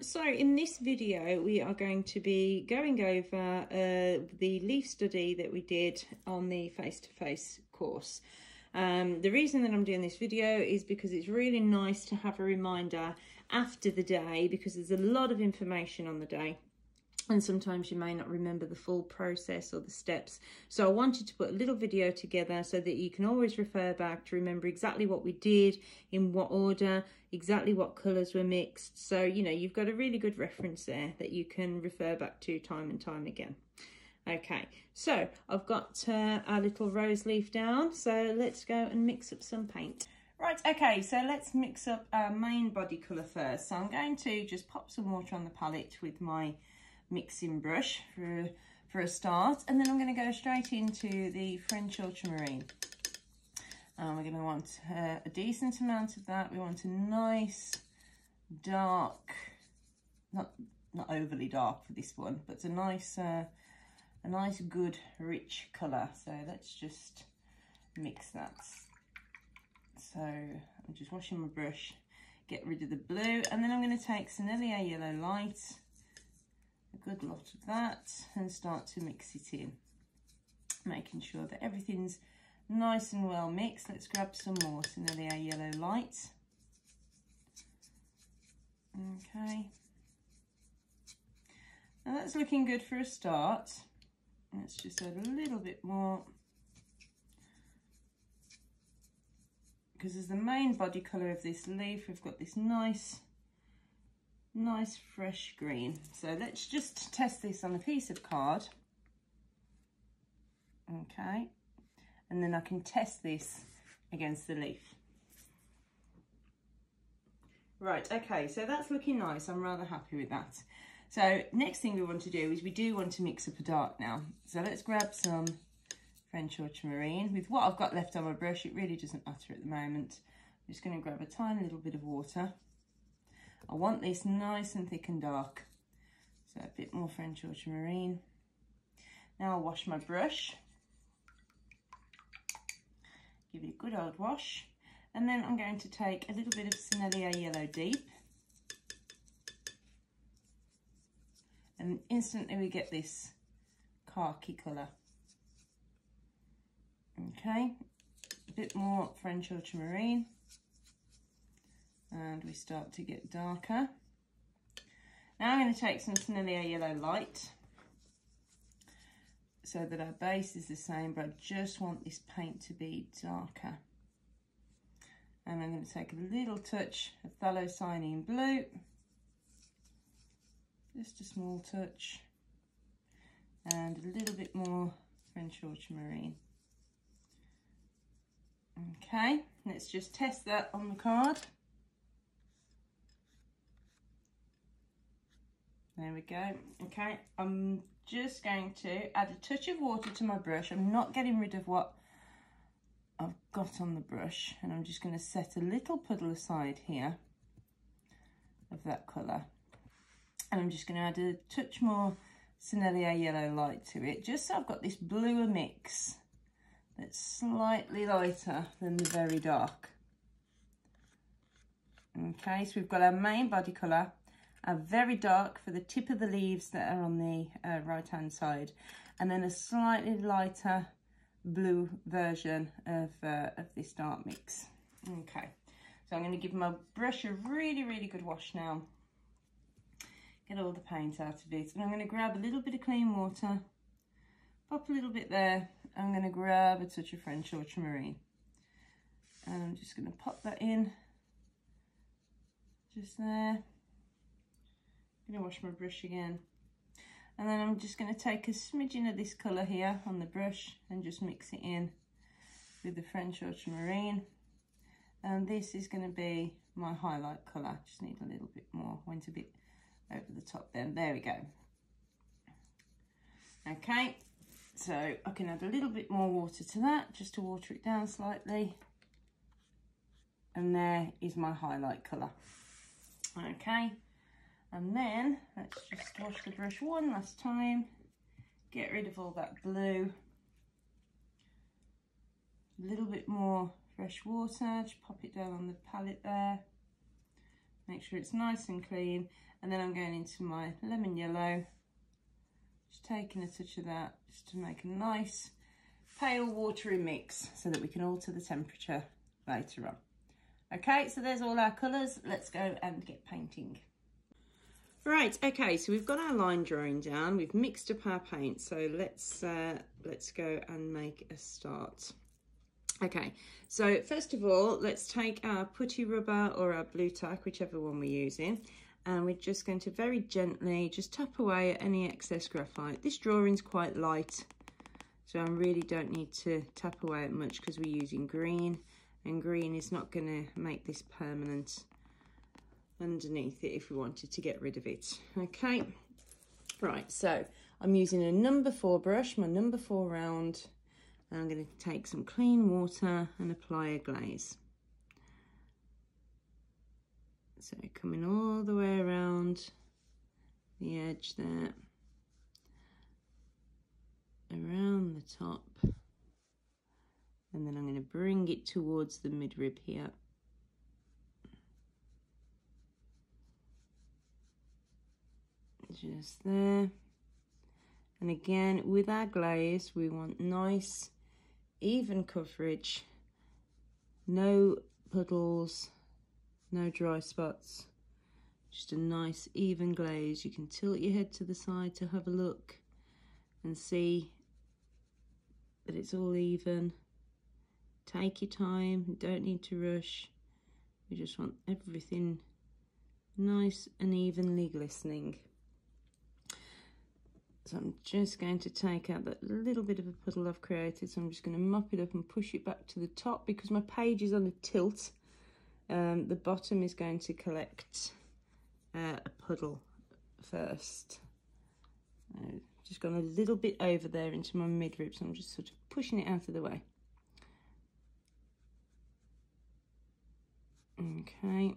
So in this video we are going to be going over the leaf study that we did on the face-to-face course. The reason that I'm doing this video is because it's really nice to have a reminder after the day, because there's a lot of information on the day and sometimes you may not remember the full process or the steps. So I wanted to put a little video together so that you can always refer back to remember exactly what we did, in what order, exactly what colours were mixed. So, you know, you've got a really good reference there that you can refer back to time and time again. Okay, so I've got our little rose leaf down, so let's go and mix up some paint. Right, okay, so let's mix up our main body colour first. So I'm going to just pop some water on the palette with my mixing brush for a start, and then I'm going to go straight into the French ultramarine. We're going to want a decent amount of that. We want a nice dark, not overly dark for this one, but a nice good rich colour. So let's just mix that. So I'm just washing my brush, get rid of the blue, and then I'm going to take Sennelier Yellow Light, a good lot of that, and start to mix it in, making sure that everything's nice and well mixed. Let's grab some more Sennelier Yellow Light. Okay, now that's looking good for a start. Let's just add a little bit more, because as the main body colour of this leaf, we've got this nice fresh green. So let's just test this on a piece of card. Okay, and then I can test this against the leaf. Right, okay, so that's looking nice. I'm rather happy with that. So next thing we want to do is we do want to mix up a dark now. So let's grab some French ultramarine. With what I've got left on my brush, it really doesn't matter at the moment. I'm just going to grab a tiny little bit of water. I want this nice and thick and dark, so a bit more French ultramarine. Now I'll wash my brush, give it a good old wash, and then I'm going to take a little bit of Sennelier Yellow Deep, and instantly we get this khaki colour. Okay, a bit more French ultramarine, and we start to get darker. Now I'm going to take some Sennelier Yellow Light so that our base is the same, but I just want this paint to be darker. And I'm going to take a little touch of Phthalocyanine Blue, just a small touch, and a little bit more French ultramarine. Okay, let's just test that on the card. There we go. Okay, I'm just going to add a touch of water to my brush. I'm not getting rid of what I've got on the brush, and I'm just going to set a little puddle aside here of that colour. And I'm just going to add a touch more Sennelier Yellow Light to it, just so I've got this bluer mix that's slightly lighter than the very dark. Okay, so we've got our main body colour, a very dark for the tip of the leaves that are on the right hand side, and then a slightly lighter blue version of this dark mix. Okay, so I'm going to give my brush a really good wash now, get all the paint out of it, and I'm going to grab a little bit of clean water, pop a little bit there. I'm going to grab a touch of French ultramarine, and I'm just going to pop that in just there. I'm going to wash my brush again, and then I'm just going to take a smidgen of this colour here on the brush and just mix it in with the French ultramarine, and this is going to be my highlight colour. Just need a little bit more, went a bit over the top then. There we go. Okay, so I can add a little bit more water to that just to water it down slightly, and there is my highlight colour. Okay, and then let's just wash the brush one last time, get rid of all that blue, a little bit more fresh water, just pop it down on the palette there, Make sure it's nice and clean. And then I'm going into my lemon yellow, just taking a touch of that just to make a nice pale watery mix so that we can alter the temperature later on. Okay, so there's all our colours. Let's go and get painting. Right, okay, so we've got our line drawing down. We've mixed up our paint, so let's go and make a start. Okay, so first of all, let's take our putty rubber or our blue tack, whichever one we're using, and we're just going to very gently just tap away at any excess graphite. This drawing's quite light, so I really don't need to tap away at much because we're using green, and green is not going to make this permanent underneath it if we wanted to get rid of it. Okay, right, so I'm using a number 4 brush, my number 4 round. I'm going to take some clean water and apply a glaze. So coming all the way around the edge there, around the top, and then I'm going to bring it towards the midrib here. Just there. And again, with our glaze, we want nice, even coverage, no puddles, no dry spots, just a nice even glaze. You can tilt your head to the side to have a look and see that it's all even. Take your time, you don't need to rush. You just want everything nice and evenly glistening. So I'm just going to take out that little bit of a puddle I've created. So I'm just going to mop it up and push it back to the top because my page is on a tilt. The bottom is going to collect a puddle first. I've just gone a little bit over there into my midrib, so I'm just sort of pushing it out of the way. Okay.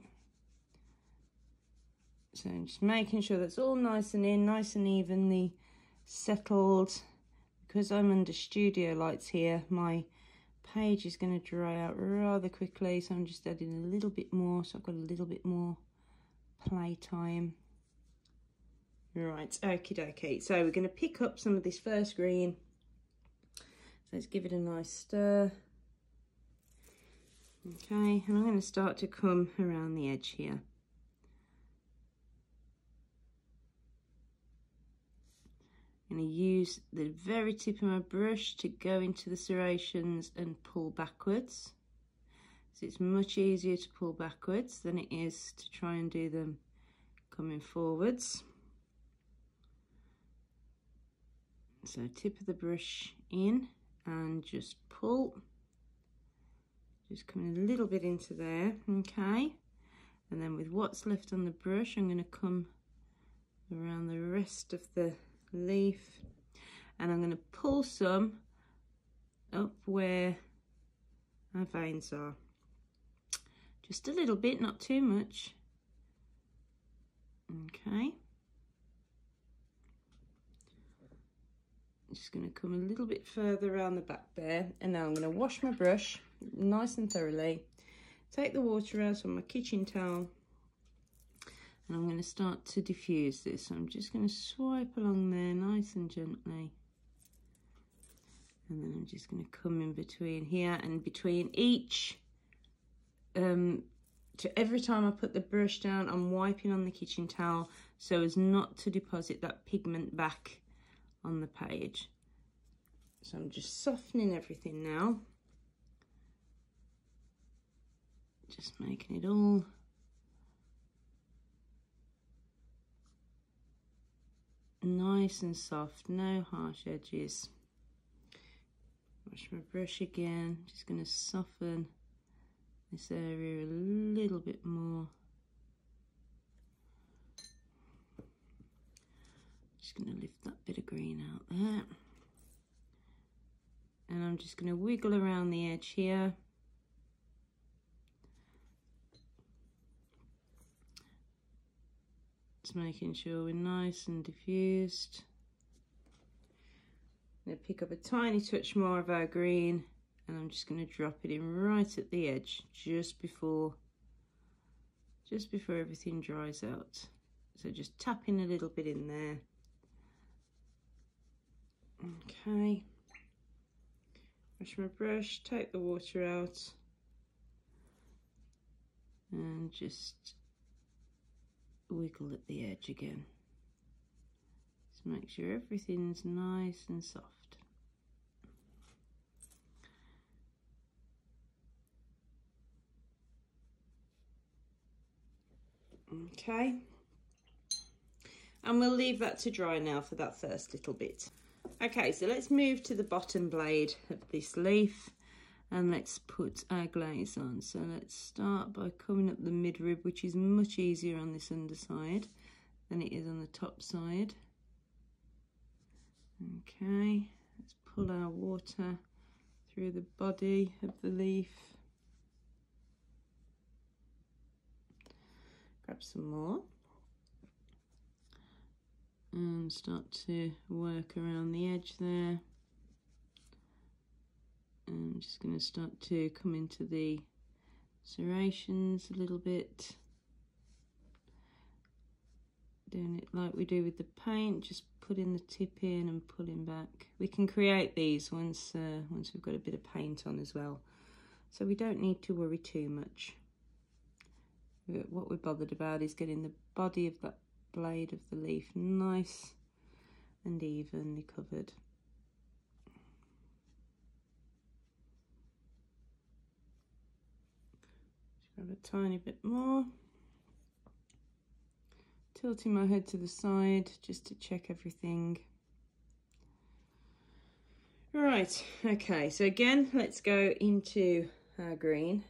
So I'm just making sure that's all nice and in, nice and evenly settled. Because I'm under studio lights here, my page is going to dry out rather quickly, so I'm just adding a little bit more, so I've got a little bit more play time. Right, okie dokie. So we're going to pick up some of this first green. So let's give it a nice stir. Okay, and I'm going to start to come around the edge here. I'm going to use the very tip of my brush to go into the serrations and pull backwards. So it's much easier to pull backwards than it is to try and do them coming forwards. So tip of the brush in and just pull. Just coming a little bit into there, okay? And then with what's left on the brush, I'm going to come around the rest of the leaf, and I'm going to pull some up where our veins are. Just a little bit, not too much. Okay. Just going to come a little bit further around the back there, and now I'm going to wash my brush nice and thoroughly. Take the water out on my kitchen towel. And I'm going to start to diffuse this. So I'm just going to swipe along there nice and gently. And then I'm just going to come in between here and between each. Every time I put the brush down, I'm wiping on the kitchen towel so as not to deposit that pigment back on the page. So I'm just softening everything now. Just making it all nice and soft, no harsh edges. Wash my brush again, just going to soften this area a little bit more. Just going to lift that bit of green out there. And I'm just going to wiggle around the edge here. Just making sure we're nice and diffused. I'm going to pick up a tiny touch more of our green, and I'm just going to drop it in right at the edge, just before just before everything dries out. So just tapping a little bit in there. Okay. Wash my brush, take the water out, and just wiggle at the edge again. Just make sure everything's nice and soft. Okay, and we'll leave that to dry now for that first little bit. Okay, so let's move to the bottom blade of this leaf and let's put our glaze on. So let's start by coming up the midrib, which is much easier on this underside than it is on the top side. Okay, let's pull our water through the body of the leaf. Grab some more and start to work around the edge there. I'm just going to start to come into the serrations a little bit, doing it like we do with the paint, just putting the tip in and pulling back. We can create these once we've got a bit of paint on as well, so we don't need to worry too much. What we're bothered about is getting the body of that blade of the leaf nice and evenly covered. Just grab a tiny bit more, tilting my head to the side just to check everything. Right, okay, so again, let's go into our green.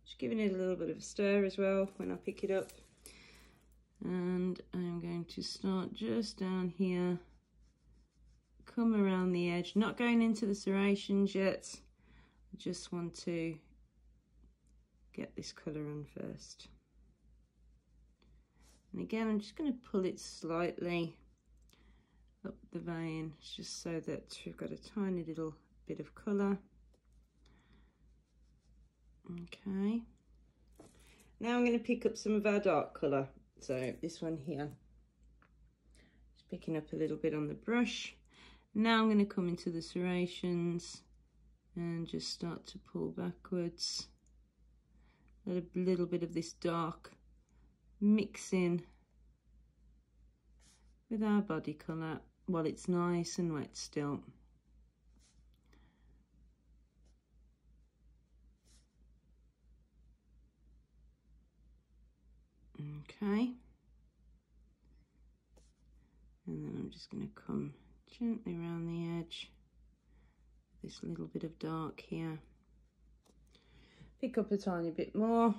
Just giving it a little bit of a stir as well when I pick it up. And I'm going to start just down here, come around the edge, not going into the serrations yet. I just want to get this colour on first. And again, I'm just going to pull it slightly up the vein, just so that we've got a tiny little bit of colour. Okay, now I'm going to pick up some of our dark colour, so this one here, just picking up a little bit on the brush. Now I'm going to come into the serrations and just start to pull backwards. Let a little bit of this dark mix in with our body colour while it's nice and wet still. Okay, and then I'm just going to come gently around the edge, this little bit of dark here, pick up a tiny bit more,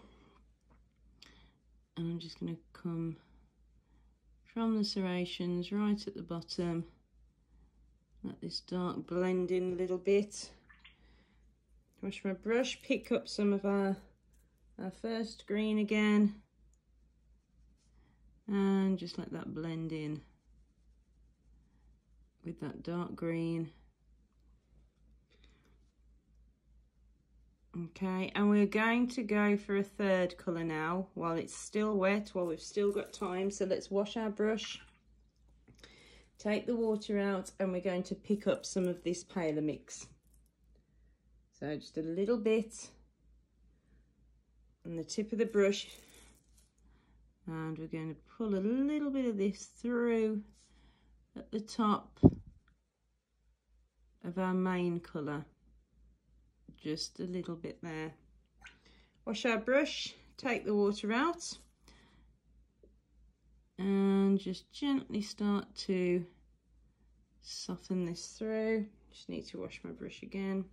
and I'm just going to come from the serrations right at the bottom, let this dark blend in a little bit, wash my brush, pick up some of our first green again, and just let that blend in with that dark green. Okay, and we're going to go for a third colour now while it's still wet, while we've still got time. So let's wash our brush, take the water out, and we're going to pick up some of this paler mix. So just a little bit on the tip of the brush, and we're going to pull a little bit of this through at the top of our main colour, just a little bit there. Wash our brush, take the water out, and just gently start to soften this through. Just need to wash my brush again.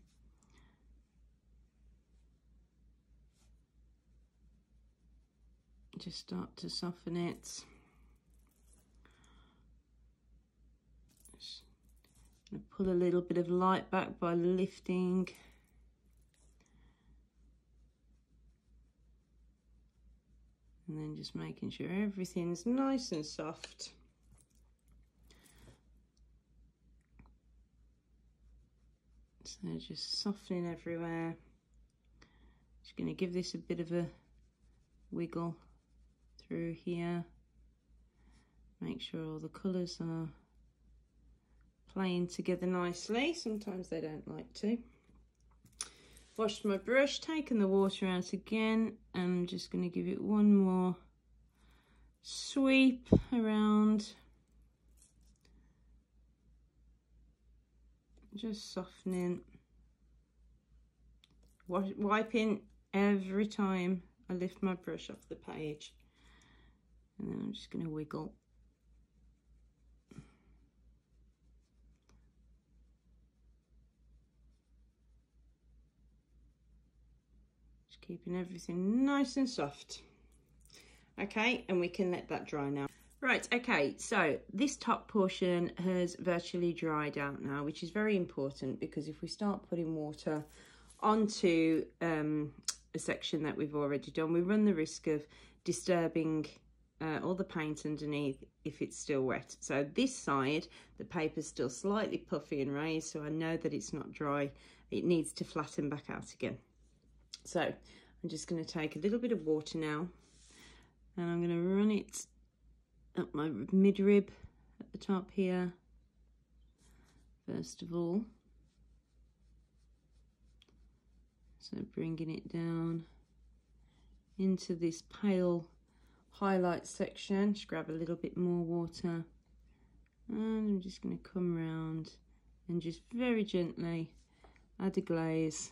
Just start to soften it. Just pull a little bit of light back by lifting. And then just making sure everything's nice and soft. So just softening everywhere. Just going to give this a bit of a wiggle through here. Make sure all the colours are playing together nicely. Sometimes they don't like to. Washed my brush, taken the water out again, and I'm just going to give it one more sweep around. Just softening. Wiping every time I lift my brush off the page. And then I'm just going to wiggle. Just keeping everything nice and soft. Okay, and we can let that dry now. Right, okay, so this top portion has virtually dried out now, which is very important because if we start putting water onto a section that we've already done, we run the risk of disturbing all the paint underneath if it's still wet. So this side, the paper's still slightly puffy and raised, so I know that it's not dry. It needs to flatten back out again. So I'm just going to take a little bit of water now, and I'm going to run it up my midrib at the top here, first of all. So bringing it down into this pale highlight section. Just grab a little bit more water, and I'm just going to come around and just very gently add a glaze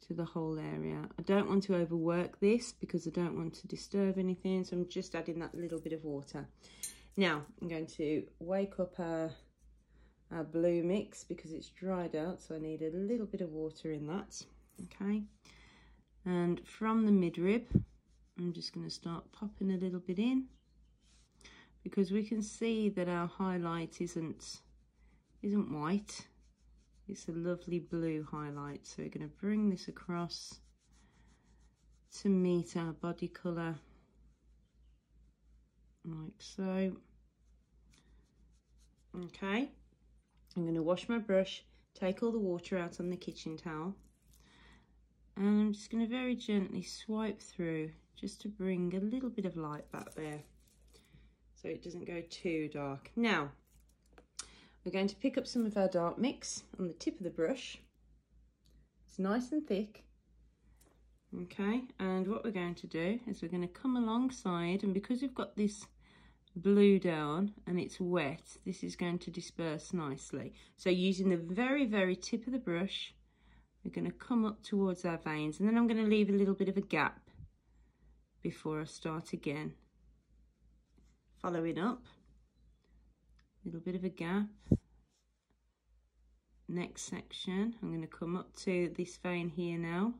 to the whole area. I don't want to overwork this because I don't want to disturb anything, so I'm just adding that little bit of water. Now I'm going to wake up our blue mix because it's dried out, so I need a little bit of water in that. Okay, and from the midrib I'm just going to start popping a little bit in because we can see that our highlight isn't white. It's a lovely blue highlight, so we're going to bring this across to meet our body colour, like so. Okay, I'm going to wash my brush, take all the water out on the kitchen towel, and I'm just going to very gently swipe through just to bring a little bit of light back there so it doesn't go too dark. Now we're going to pick up some of our dark mix on the tip of the brush. It's nice and thick. Okay, and what we're going to do is we're going to come alongside, and because we've got this blue down and it's wet, this is going to disperse nicely. So using the very, very tip of the brush, we're going to come up towards our veins, and then I'm going to leave a little bit of a gap before I start again. Following up, a little bit of a gap. Next section, I'm going to come up to this vein here now,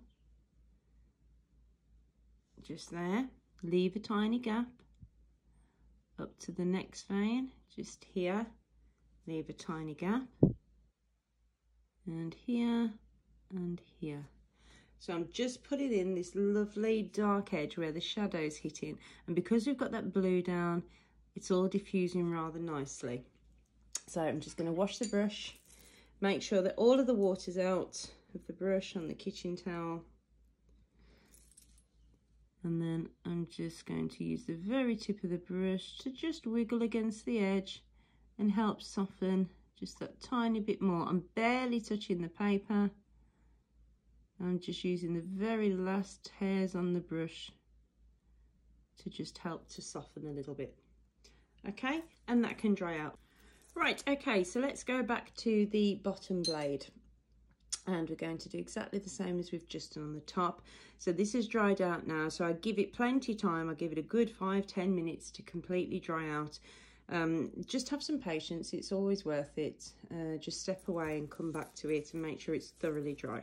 just there, leave a tiny gap, up to the next vein, just here, leave a tiny gap, and here and here. So I'm just putting in this lovely dark edge where the shadow's hitting, and because we've got that blue down, it's all diffusing rather nicely. So I'm just going to wash the brush, make sure that all of the water's out of the brush on the kitchen towel, and then I'm just going to use the very tip of the brush to just wiggle against the edge and help soften just that tiny bit more. I'm barely touching the paper. I'm just using the very last hairs on the brush to just help to soften a little bit. Okay, and that can dry out. Right, okay, so let's go back to the bottom blade, and we're going to do exactly the same as we've just done on the top. So this is dried out now, so I give it plenty of time. I give it a good 5-10 minutes to completely dry out. Just have some patience, it's always worth it. Just step away and come back to it and make sure it's thoroughly dry.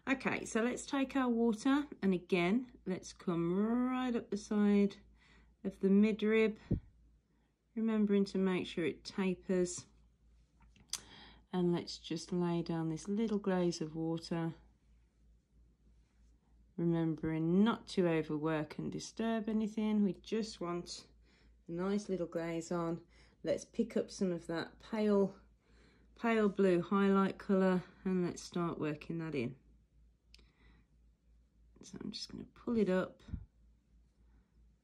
Okay, so let's take our water, and again, let's come right up the side of the midrib, remembering to make sure it tapers, and let's just lay down this little glaze of water, remembering not to overwork and disturb anything. We just want a nice little glaze on. Let's pick up some of that pale blue highlight colour, and let's start working that in. So I'm just going to pull it up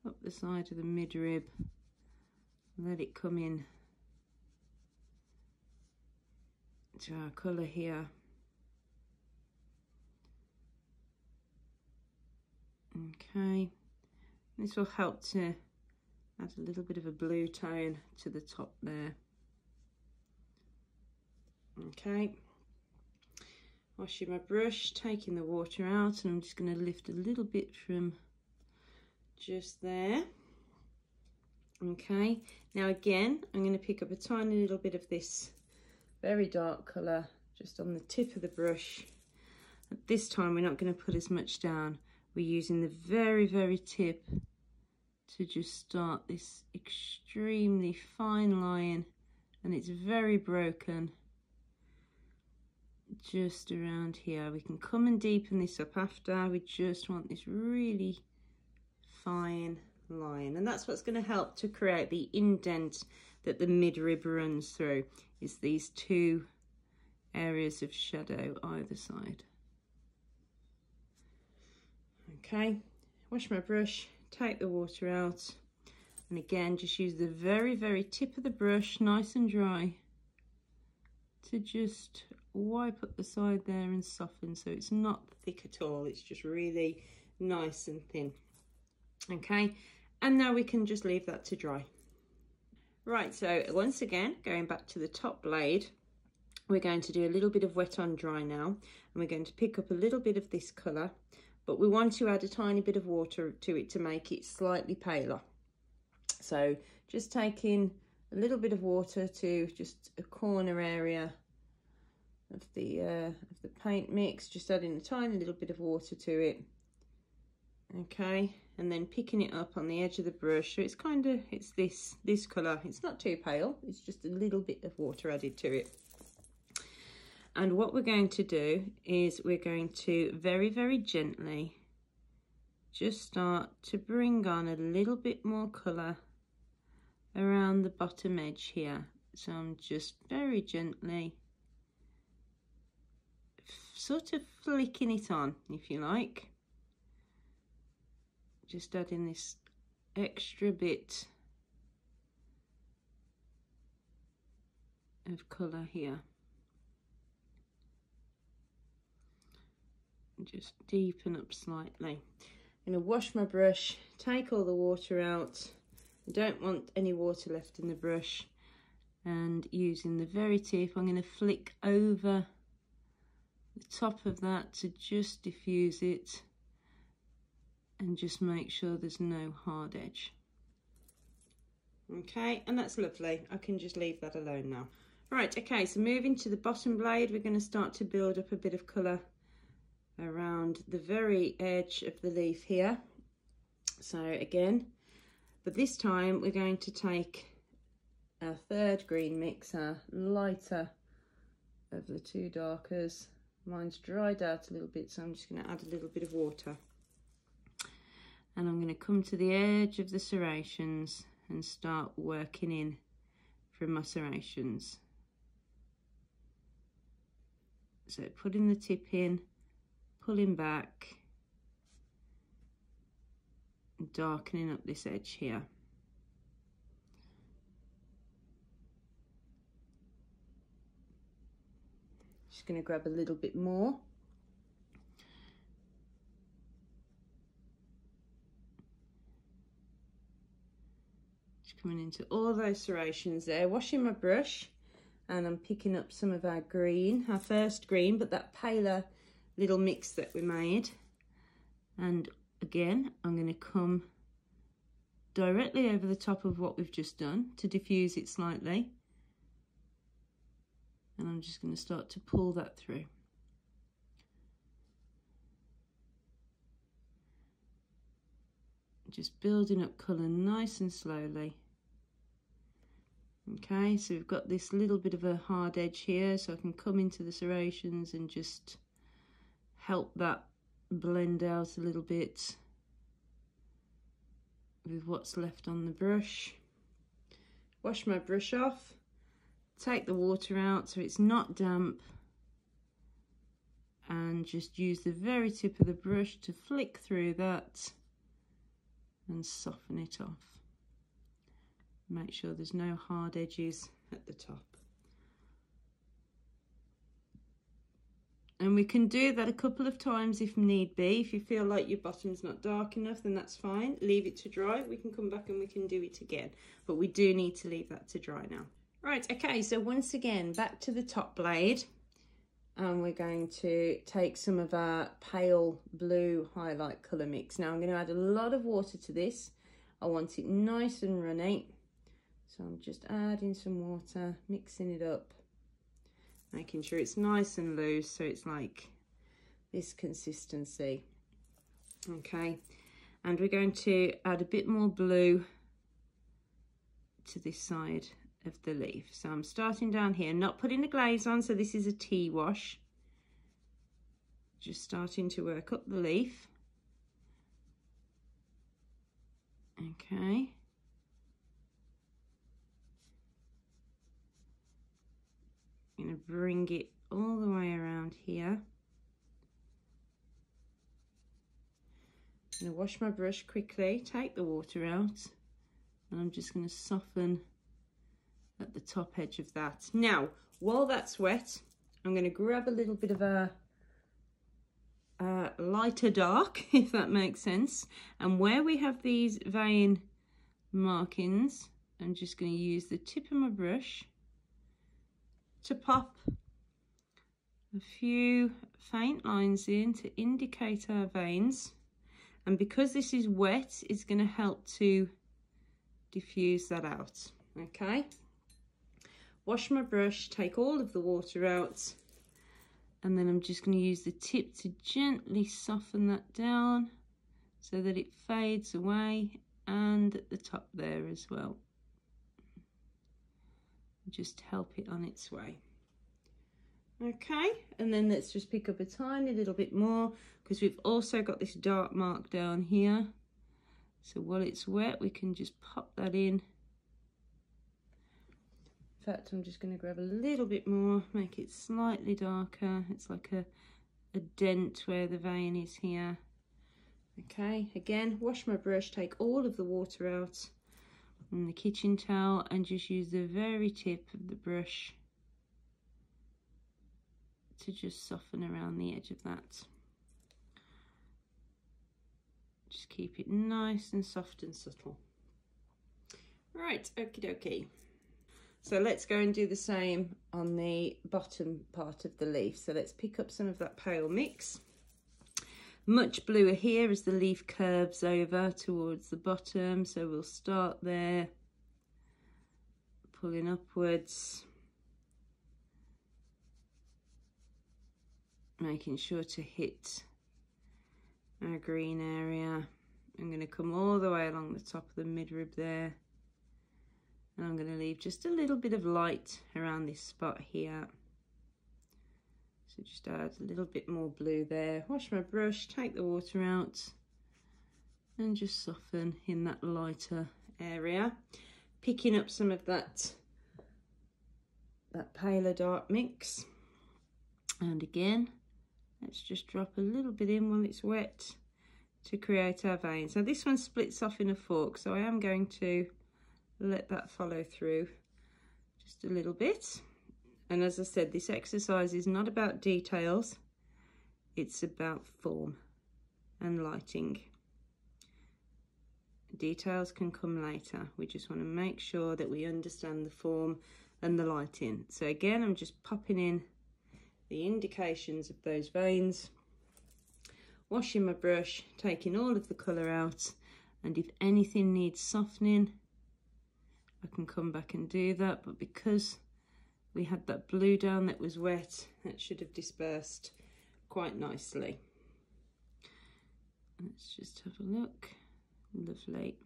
up the side of the midrib, let it come in to our colour here. Okay, this will help to add a little bit of a blue tone to the top there. Okay, washing my brush, taking the water out, and I'm just going to lift a little bit from just there. Okay, now again I'm going to pick up a tiny little bit of this very dark colour just on the tip of the brush. At this time we're not going to put as much down, we're using the very tip to just start this extremely fine line, and it's very broken just around here. We can come and deepen this up after, we just want this really fine line, and that's what's going to help to create the indent that the midrib runs through, is these two areas of shadow either side. Okay, wash my brush, take the water out, and again just use the very tip of the brush, nice and dry, to just wipe up the side there and soften, so it's not thick at all, it's just really nice and thin. Okay, and now we can just leave that to dry. Right, so once again, going back to the top blade, we're going to do a little bit of wet on dry now, and we're going to pick up a little bit of this colour, but we want to add a tiny bit of water to it to make it slightly paler. So just taking a little bit of water to just a corner area of the paint mix, just adding a tiny little bit of water to it. Okay, and then picking it up on the edge of the brush, so it's kind of, it's this colour, it's not too pale, it's just a little bit of water added to it. And what we're going to do is we're going to very gently just start to bring on a little bit more colour around the bottom edge here. So I'm just very gently sort of flicking it on, if you like, just adding this extra bit of colour here. Just deepen up slightly. I'm going to wash my brush, take all the water out. I don't want any water left in the brush, and using the very tip I'm going to flick over the top of that to just diffuse it and just make sure there's no hard edge. Okay, and that's lovely. I can just leave that alone now. Right, okay, so moving to the bottom blade, we're going to start to build up a bit of colour around the very edge of the leaf here. So again, but this time we're going to take our third green mix, our lighter of the two darkers. Mine's dried out a little bit, so I'm just going to add a little bit of water, and I'm going to come to the edge of the serrations and start working in from my serrations. So putting the tip in, pulling back, and darkening up this edge here. Just going to grab a little bit more. Just coming into all those serrations there, washing my brush, and I'm picking up some of our green, our first green, but that paler little mix that we made. And again, I'm going to come directly over the top of what we've just done to diffuse it slightly. And I'm just going to start to pull that through. Just building up colour nice and slowly. Okay, so we've got this little bit of a hard edge here, so I can come into the serrations and just help that blend out a little bit with what's left on the brush. Wash my brush off, take the water out so it's not damp, and just use the very tip of the brush to flick through that and soften it off. Make sure there's no hard edges at the top. And we can do that a couple of times if need be. If you feel like your bottom's not dark enough, then that's fine. Leave it to dry. We can come back and we can do it again. But we do need to leave that to dry now. Right, okay, so once again, back to the top blade. And we're going to take some of our pale blue highlight colour mix. Now I'm going to add a lot of water to this. I want it nice and runny. So I'm just adding some water, mixing it up. Making sure it's nice and loose, so it's like this consistency. Okay, and we're going to add a bit more blue to this side of the leaf. So I'm starting down here, not putting the glaze on, so this is a tea wash. Just starting to work up the leaf. Okay. I'm going to bring it all the way around here. I'm going to wash my brush quickly, take the water out, and I'm just going to soften at the top edge of that. Now, while that's wet, I'm going to grab a little bit of a lighter dark, if that makes sense, and where we have these vein markings, I'm just going to use the tip of my brush to pop a few faint lines in to indicate our veins. And because this is wet, it's going to help to diffuse that out. Okay, wash my brush, take all of the water out, and then I'm just going to use the tip to gently soften that down so that it fades away, and at the top there as well. Just help it on its way. Okay, and then let's just pick up a tiny little bit more, because we've also got this dark mark down here. So while it's wet, we can just pop that in. In fact, I'm just going to grab a little bit more, make it slightly darker. It's like a dent where the vein is here. Okay, again, wash my brush, take all of the water out on the kitchen towel, and just use the very tip of the brush to just soften around the edge of that. Just keep it nice and soft and subtle. Right, okie dokie. So let's go and do the same on the bottom part of the leaf. So let's pick up some of that pale mix. Much bluer here as the leaf curves over towards the bottom, so we'll start there, pulling upwards, making sure to hit our green area. I'm going to come all the way along the top of the midrib there, and I'm going to leave just a little bit of light around this spot here. So just add a little bit more blue there, wash my brush, take the water out, and just soften in that lighter area. Picking up some of that paler dark mix. And again, let's just drop a little bit in while it's wet to create our veins. Now this one splits off in a fork, so I am going to let that follow through just a little bit. And as I said, this exercise is not about details, it's about form and lighting. Details can come later. We just want to make sure that we understand the form and the lighting. So again, I'm just popping in the indications of those veins, washing my brush, taking all of the colour out, and if anything needs softening, I can come back and do that, but because we had that blue down that was wet, that should have dispersed quite nicely. Let's just have a look. Lovely.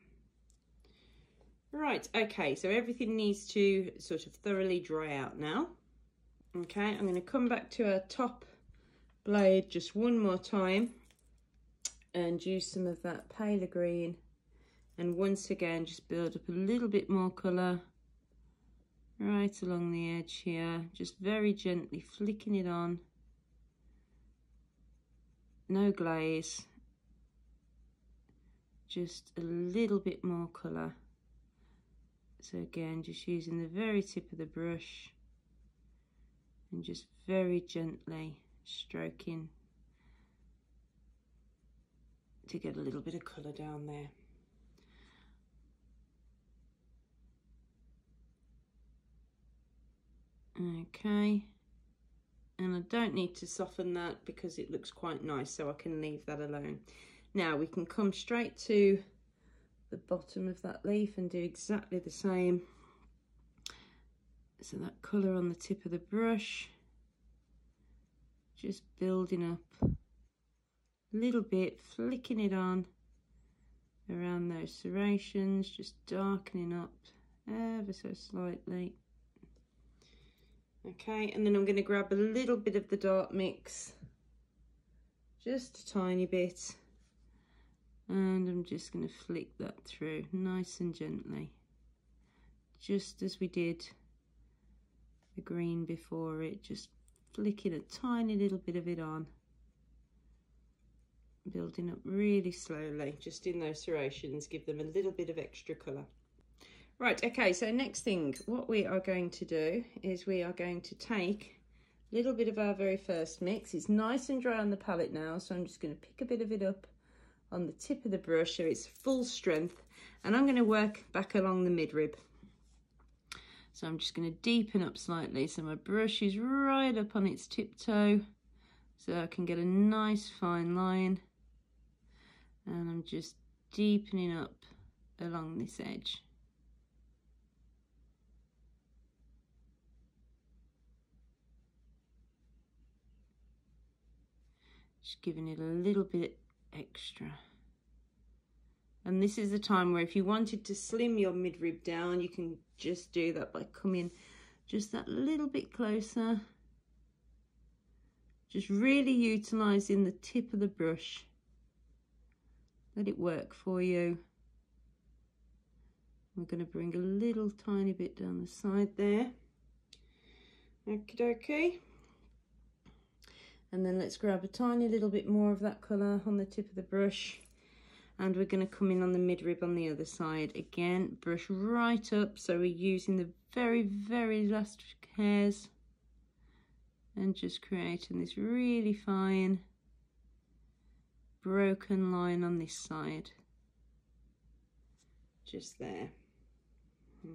Right, okay, so everything needs to sort of thoroughly dry out now. Okay, I'm going to come back to our top blade just one more time and use some of that paler green, and once again just build up a little bit more colour right along the edge here, just very gently flicking it on, no glaze, just a little bit more colour. So again, just using the very tip of the brush and just very gently stroking to get a little bit of colour down there. Okay, and I don't need to soften that because it looks quite nice, so I can leave that alone. Now we can come straight to the bottom of that leaf and do exactly the same. So that colour on the tip of the brush, just building up a little bit, flicking it on around those serrations, just darkening up ever so slightly. Okay, and then I'm going to grab a little bit of the dark mix, just a tiny bit, and I'm just going to flick that through nice and gently, just as we did the green before it, just flicking a tiny little bit of it on, building up really slowly, just in those serrations, give them a little bit of extra colour. Right, okay, so next thing, what we are going to do is we are going to take a little bit of our very first mix. It's nice and dry on the palette now, so I'm just going to pick a bit of it up on the tip of the brush so it's full strength, and I'm going to work back along the midrib. So I'm just going to deepen up slightly so my brush is right up on its tiptoe so I can get a nice fine line, and I'm just deepening up along this edge. Just giving it a little bit extra. And this is the time where if you wanted to slim your midrib down, you can just do that by coming just that little bit closer. Just really utilising the tip of the brush. Let it work for you. We're going to bring a little tiny bit down the side there. Okie dokie. And then let's grab a tiny little bit more of that colour on the tip of the brush, and we're going to come in on the midrib on the other side. Again, brush right up, so we're using the very last hairs and just creating this really fine broken line on this side. Just there.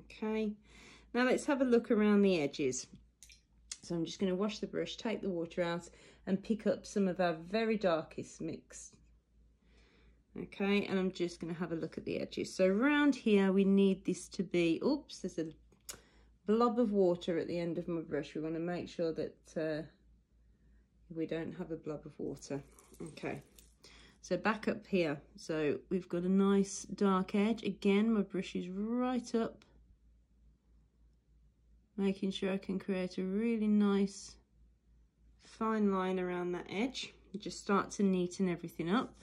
Okay, now let's have a look around the edges. So I'm just going to wash the brush, take the water out, and pick up some of our very darkest mix. Okay, and I'm just going to have a look at the edges. So around here we need this to be, oops, there's a blob of water at the end of my brush. We want to make sure that we don't have a blob of water. Okay, so back up here. So we've got a nice dark edge. Again, my brush is right up, making sure I can create a really nice fine line around that edge. Just start to neaten everything up.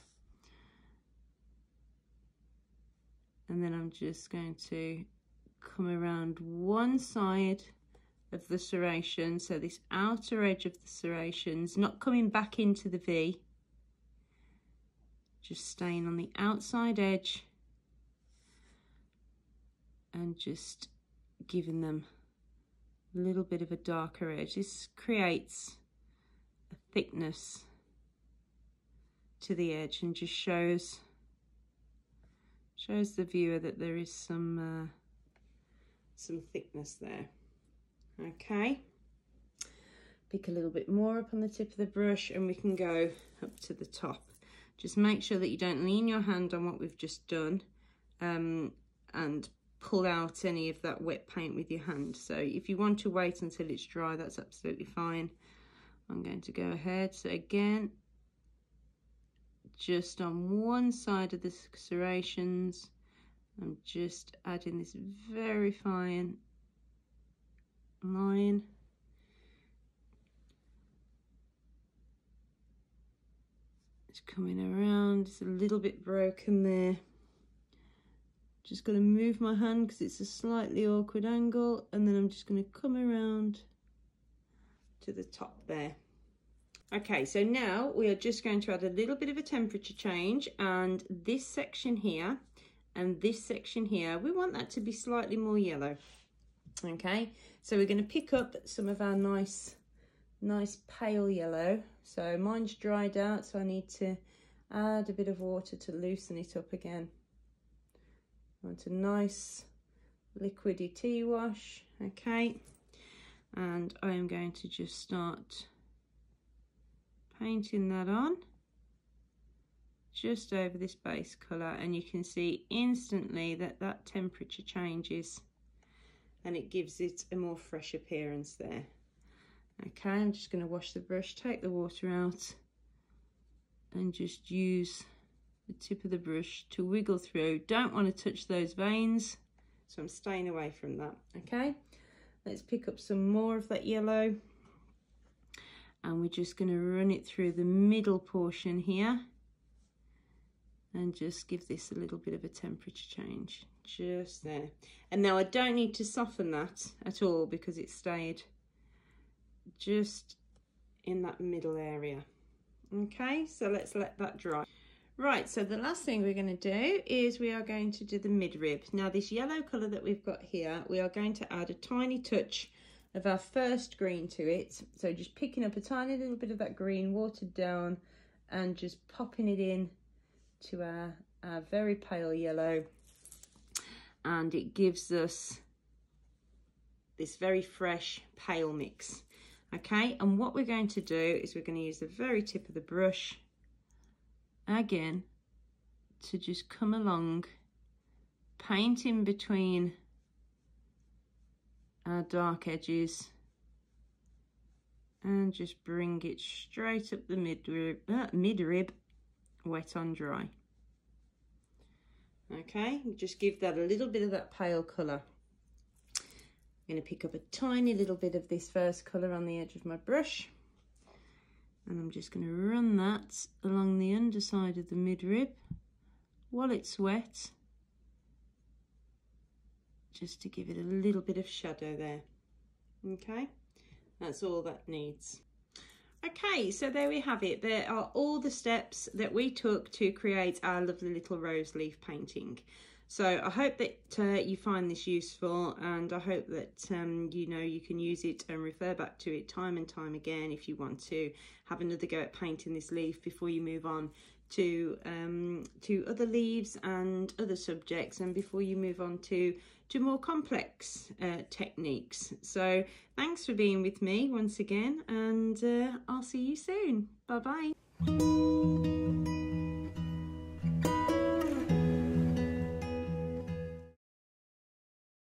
And then I'm just going to come around one side of the serration, so this outer edge of the serrations, not coming back into the V, just staying on the outside edge and just giving them a little bit of a darker edge. This creates a thickness to the edge and just shows the viewer that there is some thickness there. Okay, pick a little bit more up on the tip of the brush and we can go up to the top. Just make sure that you don't lean your hand on what we've just done and pull out any of that wet paint with your hand. So if you want to wait until it's dry, that's absolutely fine. I'm going to go ahead. So again, just on one side of the serrations, I'm just adding this very fine line. It's coming around, it's a little bit broken there. Just going to move my hand because it's a slightly awkward angle, and then I'm just going to come around to the top there. Okay, so now we are just going to add a little bit of a temperature change, and this section here and this section here, we want that to be slightly more yellow. Okay, so we're going to pick up some of our nice pale yellow. So mine's dried out, so I need to add a bit of water to loosen it up again. I want a nice liquidy tea wash. Okay, and I am going to just start painting that on just over this base colour, and you can see instantly that that temperature changes and it gives it a more fresh appearance there. Okay, I'm just going to wash the brush, take the water out, and just use the tip of the brush to wiggle through. Don't want to touch those veins, so I'm staying away from that. Okay, let's pick up some more of that yellow, and we're just going to run it through the middle portion here and just give this a little bit of a temperature change just there. And now I don't need to soften that at all because it stayed just in that middle area. Okay, so let's let that dry. Right, so the last thing we're going to do is we are going to do the mid-rib. Now this yellow colour that we've got here, we are going to add a tiny touch of our first green to it. So just picking up a tiny little bit of that green, watered down, and just popping it in to our very pale yellow, and it gives us this very fresh pale mix. Okay, and what we're going to do is we're going to use the very tip of the brush again to just come along, paint in between our dark edges, and just bring it straight up the mid-rib, wet on dry. Okay, just give that a little bit of that pale colour. I'm going to pick up a tiny little bit of this first colour on the edge of my brush, and I'm just going to run that along the underside of the mid-rib while it's wet, just to give it a little bit of shadow there. Okay, that's all that needs. Okay, so there we have it. There are all the steps that we took to create our lovely little rose leaf painting. So I hope that you find this useful, and I hope that you know, you can use it and refer back to it time and time again if you want to have another go at painting this leaf before you move on to other leaves and other subjects, and before you move on to more complex techniques. So thanks for being with me once again, and I'll see you soon. Bye bye.